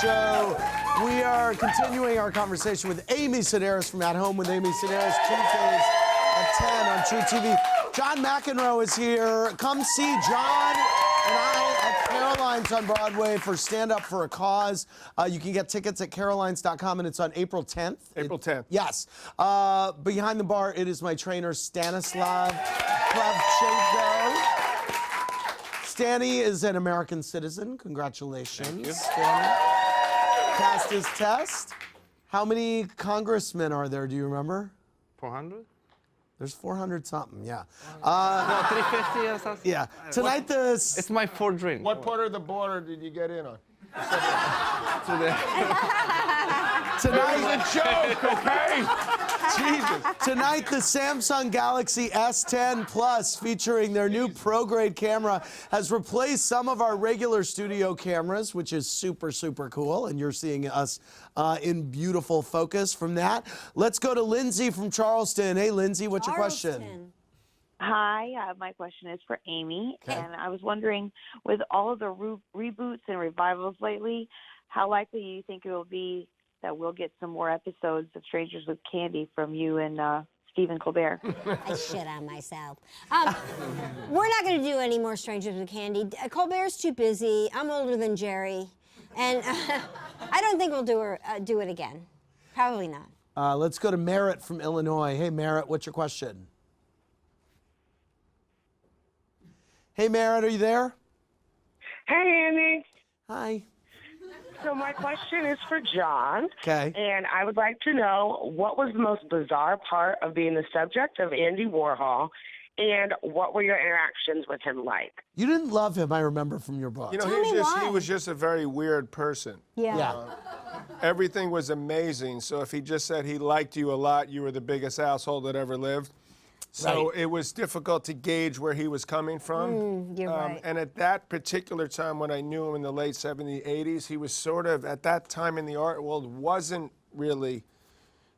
Show. We are continuing our conversation with Amy Sedaris from At Home with Amy Sedaris, Tuesdays at 10 on True TV. John McEnroe is here. Come see John and I at Caroline's on Broadway for Stand Up for a Cause. You can get tickets at carolines.com, and it's on April 10th. April 10th. Yes. Behind the bar, it is my trainer, Stanislav Kravchenko. Stanny is an American citizen. Congratulations, Thank you. Stanny. Passed his test. How many congressmen are there? Do you remember? 400? There's 400 something. Yeah. No, 350 or something. Yeah. Tonight It's my fourth drink. What part of the border did you get in on? Tonight, Joke, okay? Jesus. Tonight, the Samsung Galaxy S10 Plus, featuring their new pro-grade camera, has replaced some of our regular studio cameras, which is super, super cool. And you're seeing us in beautiful focus from that. Let's go to Lindsay from Charleston. Hey, Lindsay, what's your question? Hi, my question is for Amy. Okay. And I was wondering, with all of the reboots and revivals lately, how likely do you think it will be that we'll get some more episodes of Strangers with Candy from you and Stephen Colbert? I shit on myself. We're not going to do any more Strangers with Candy. Colbert's too busy. I'm older than Jerry. And I don't think we'll do it again. Probably not. Let's go to Merritt from Illinois. Hey, Merritt, what's your question? Hey, Merritt, are you there? Hey, Andy. Hi. So my question is for John. Okay. And I would like to know, what was the most bizarre part of being the subject of Andy Warhol, and what were your interactions with him like? You didn't love him, I remember from your book. You know, Tell me why. he was just a very weird person. Yeah. Everything was amazing. So if he just said he liked you a lot, you were the biggest asshole that ever lived. So Right. it was difficult to gauge where he was coming from. You're right. And at that particular time, when I knew him in the late 70s, 80s, he was sort of, at that time in the art world, wasn't really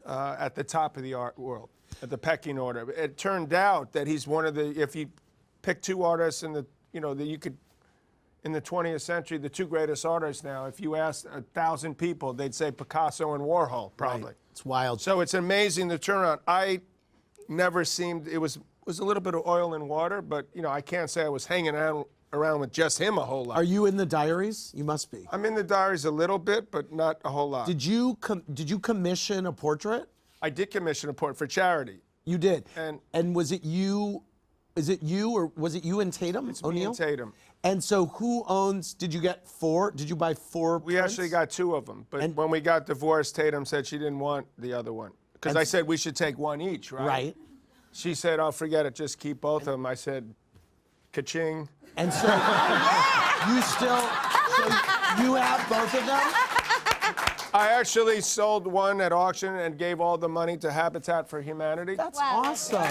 at the top of the art world, at the pecking order. It turned out that he's one of the, if you pick two artists in the, you know, that you could, in the 20th century, the two greatest artists now, if you asked 1,000 people, they'd say Picasso and Warhol, probably. Right. It's wild. So it's amazing the turnaround. I never seemed, it was a little bit of oil and water, but you know, I can't say I was hanging around with just him a whole lot. Are you in the diaries? You must be. I'm in the diaries a little bit, but not a whole lot. Did you commission a portrait? I did commission a portrait for charity. You did. And was it you? Is it you, or was it you and Tatum? It's O'Neill? me and Tatum. And so who owns? Did you get four? Did you buy four? We prints? actually got two of them, but And- when we got divorced, Tatum said she didn't want the other one. Because And- I said we should take one each, right? Right. She said, "Oh, forget it, just keep both of them." I said, "Ka-ching." And so you still, so you have both of them? I actually sold one at auction and gave all the money to Habitat for Humanity. That's Wow. awesome.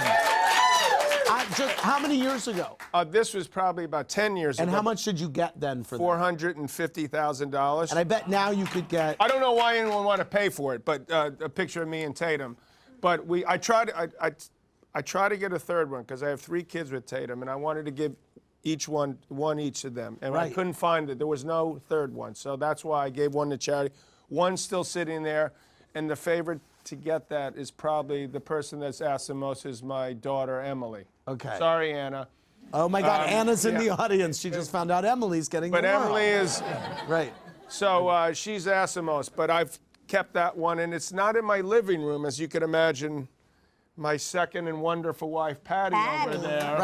How many years ago? This was probably about 10 years And ago. how much did you get then for that? $450,000. And I bet now you could get. I don't know why anyone would want to pay for it, but a picture of me and Tatum. But I try to get a third one because I have 3 kids with Tatum, and I wanted to give each one each of them, and I Right. couldn't find it. There was no third one, so that's why I gave one to charity. One's still sitting there, and the favorite to get that is probably the person that's asked the most is my daughter Emily. Okay. Sorry, Anna. Oh my God, Anna's in the yeah. audience. She just found out Emily's getting But the world. Emily is. Right. So she's asked the most, but I've kept that one, and it's not in my living room, as you can imagine. My second and wonderful wife, Patty, over there.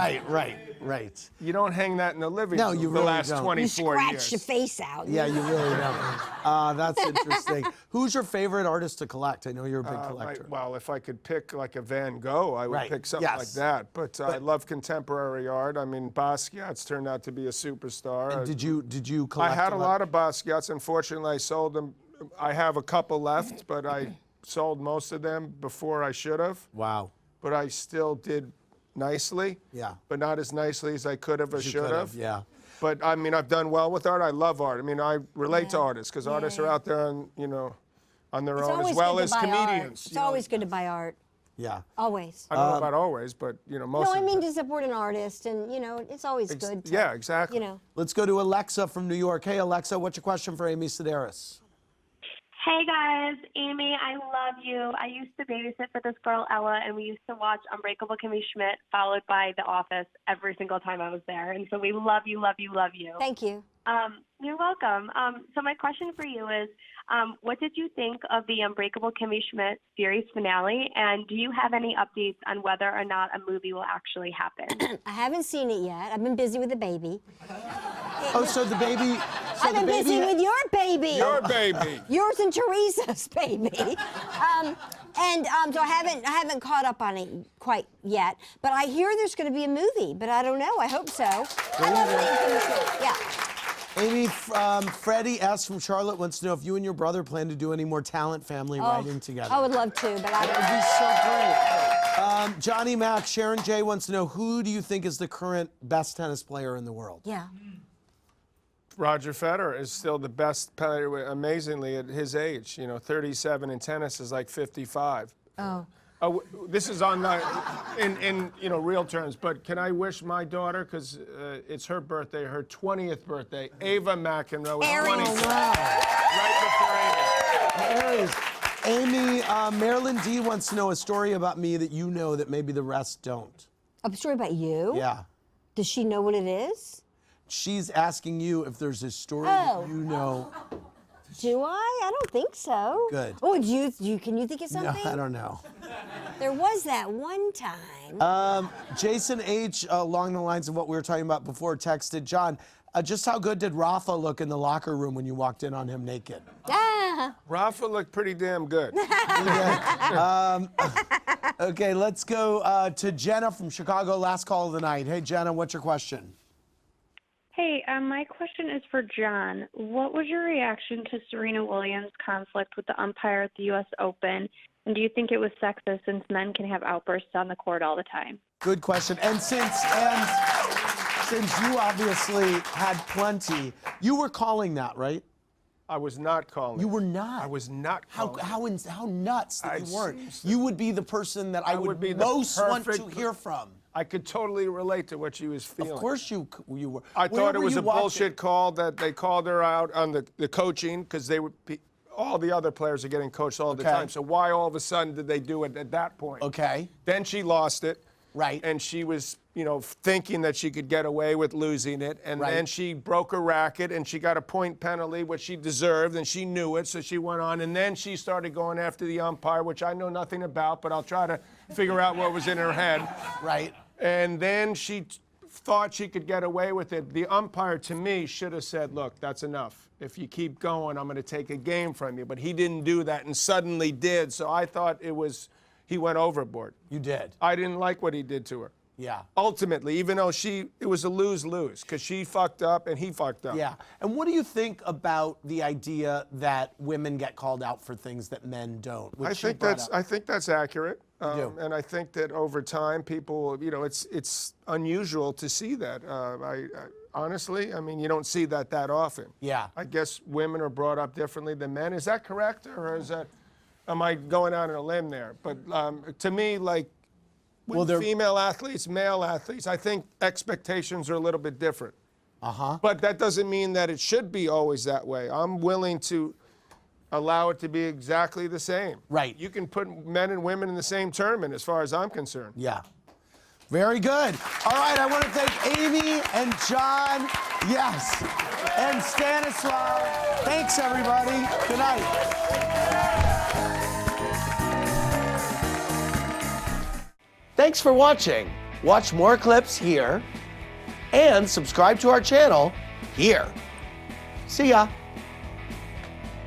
Right. You don't hang that in the living No, room you the really last don't. You 24 scratch years. your face out. Yeah, you really don't. That's interesting. Who's your favorite artist to collect? I know you're a big collector. Well, if I could pick like a Van Gogh, I would Right, pick something like yes. that. But I love contemporary art. I mean, Basquiat's turned out to be a superstar. And did you I collect? had a lot of Basquiat's. Unfortunately, I sold them. I have a couple left, but I sold most of them before I should have. Wow. But I still did nicely. Yeah. But not as nicely as I could have or You should could have. Yeah. But I mean, I've done well with art. I love art. I mean, I relate to artists because artists are out there on, you know, on their It's own always as well good as to buy art. comedians. It's you know. always good to buy art. Yeah. Always. I don't know about always, but you know, most. No, of I the mean time. to support an artist, and you know, it's always good. To, Yeah, exactly. You know. Let's go to Alexa from New York. Hey, Alexa, what's your question for Amy Sedaris? Hey guys, Amy, I love you. I used to babysit for this girl Ella, and we used to watch Unbreakable Kimmy Schmidt followed by The Office every single time I was there. And so we love you, love you, love you. Thank you. You're welcome. So my question for you is, what did you think of the Unbreakable Kimmy Schmidt series finale? And do you have any updates on whether or not a movie will actually happen? I haven't seen it yet. I've been busy with the baby. Oh, so the baby. So I've been the baby, busy with your baby. Your baby. Yours and Teresa's baby. So I haven't caught up on it quite yet. But I hear there's going to be a movie, but I don't know. I hope so. I love it. Yeah. Amy, Freddie S. from Charlotte wants to know if you and your brother plan to do any more talent family writing together. I would love to, but I don't. That would be so great. Johnny Mac, Sharon J. wants to know, who do you think is the current best tennis player in the world? Yeah. Roger Federer is still the best player, amazingly, at his age. 37 in tennis is like 55. Oh. This is on in real terms, but can I wish my daughter, because it's her birthday, her 20th birthday, Ava McEnroe is 25. Right before Ava. Amy, Marilyn D. wants to know a story about me that you know that maybe the rest don't. A story about you? Yeah. Does she know what it is? She's asking you if there's a story Oh. that you know. Do I? I don't think so. Good. Oh, can you think of something? No, I don't know. There was that one time. Jason H., along the lines of what we were talking about before, texted, John, just how good did Rafa look in the locker room when you walked in on him naked? Rafa looked pretty damn good. Okay, let's go to Jenna from Chicago, last call of the night. Hey, Jenna, what's your question? Hey, my question is for John. What was your reaction to Serena Williams' conflict with the umpire at the U.S. Open? And do you think it was sexist since men can have outbursts on the court all the time? Good question. And since you obviously had plenty, you were calling that, right? I was not calling. You were not. I was not calling. How nuts that you weren't. seriously- You would be the person that I would be the most want to perfect- hear from. I could totally relate to what she was feeling. Of course you were. I Where thought it were was you a watching? bullshit call that they called her out on the coaching, because they would be, all the other players are getting coached all the Okay. time. So why all of a sudden did they do it at that point? Okay. Then she lost it. Right. And she was, thinking that she could get away with losing it. And Right. then she broke a racket and she got a point penalty, which she deserved, and she knew it, so she went on. And then she started going after the umpire, which I know nothing about, but I'll try to figure out what was in her head. Right. And then she thought she could get away with it. The umpire, to me, should have said, look, that's enough. If you keep going, I'm going to take a game from you. But he didn't do that and suddenly did. So I thought he went overboard. You did. I didn't like what he did to her. Yeah. Ultimately, even though it was a lose-lose, because she fucked up and he fucked up. Yeah. And what do you think about the idea that women get called out for things that men don't? I think that's accurate. do. And I think that over time, people, it's unusual to see that. I honestly, you don't see that often. Yeah. I guess women are brought up differently than men. Is that correct, or am I going out on a limb there? But to me, female athletes, male athletes, I think expectations are a little bit different. But that doesn't mean that it should be always that way. I'm willing to allow it to be exactly the same. Right. You can put men and women in the same tournament as far as I'm concerned. Yeah. Very good. All right, I want to thank Amy and John, yes, and Stanislav. Thanks, everybody. Good night. Thanks for watching. Watch more clips here and subscribe to our channel here. See ya.